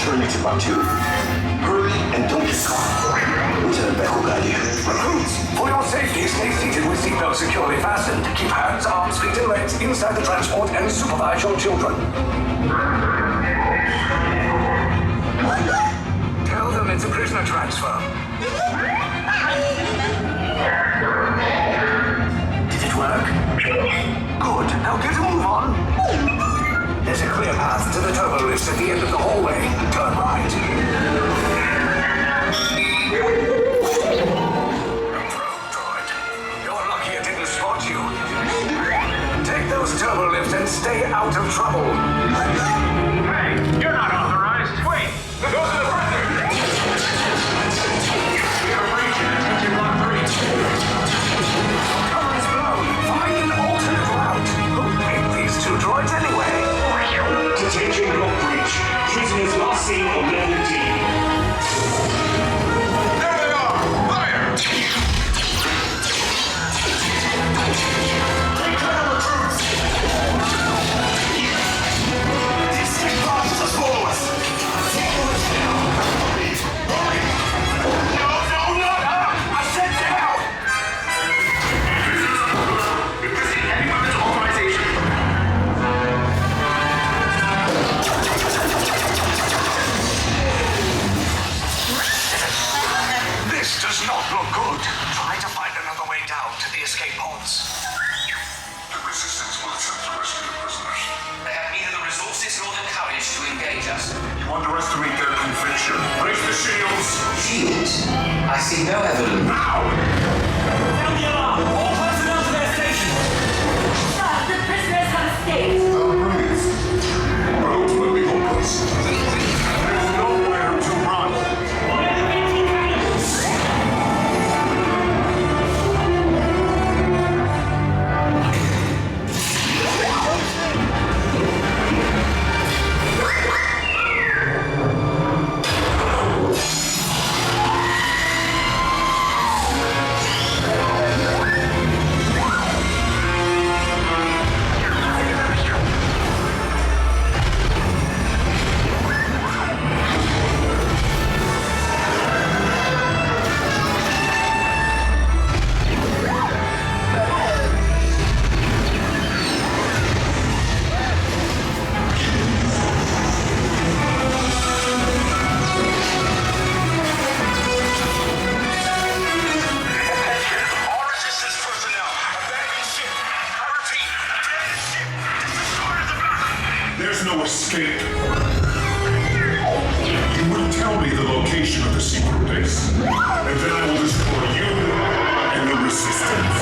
return exit box 2. Hurry and don't get caught. Lieutenant Beck will guide you. Recruits, for your safety, stay seated with seatbelts securely fastened. Keep hands, arms, feet, and legs inside the transport and supervise your children. Tell them it's a prisoner transfer. Did it work? Good. Now get a move on. There's a clear path to the turbo lifts at the end of the hallway. Turn right. You're lucky it didn't spot you. Take those turbo lifts and stay out of trouble. Hey, you're not authorized. Wait, those are the prisoners. We are breaching attention block 3. Cover is blown. Find an alternate route. Who made these two droids anyway? Detention block breach. Prisoners last seen on level D. There they are. Fire! Take cover, recruits! These three bodies are follow us! Take the lift now! Hurry! Hurry! No, not up! I said down! Requesting heavy weapons authorization. This does not look good. Try to find another way down to the escape pods. The resistance will attempt to rescue the prisoners. They have neither the resources nor the courage to engage us. You underestimate their conviction. Raise the shields! Shields? I see no evidence. Now! Sound the alarm! All personnel to their stations! Sir, the prisoners have escaped. They'll breathe. But ultimately hopeless. There's nowhere to run. All resistance personnel, abandon ship. I repeat, abandon ship. Destroy the battle. There's no escape. You will tell me the location of the secret base, and then I will destroy you and the resistance.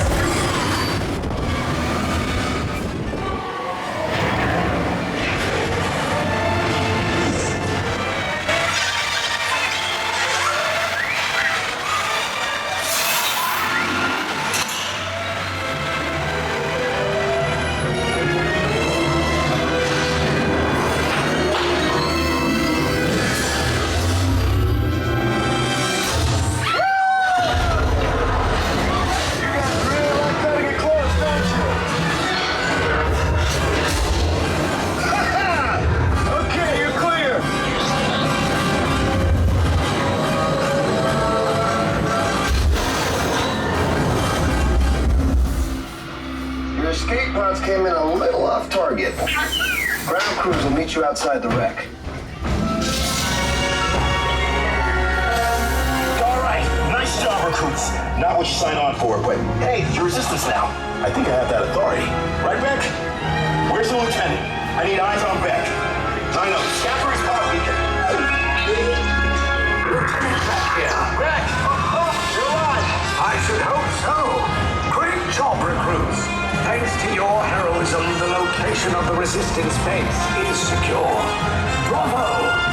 Okay, you're clear! Your escape pods came in a little off target. Ground crews will meet you outside the wreck. All right, nice job, recruits. Not what you signed on for, but hey, you're resistance now. I think I have that authority. Right, Beck? Where's the lieutenant? I need eyes on Beck. I know, scatter his pod beacon. Lieutenant Beck here. Beck! Oh, you're alive! I should hope so. Great job, recruits. Thanks to your heroism, the location of the resistance base is secure. Bravo!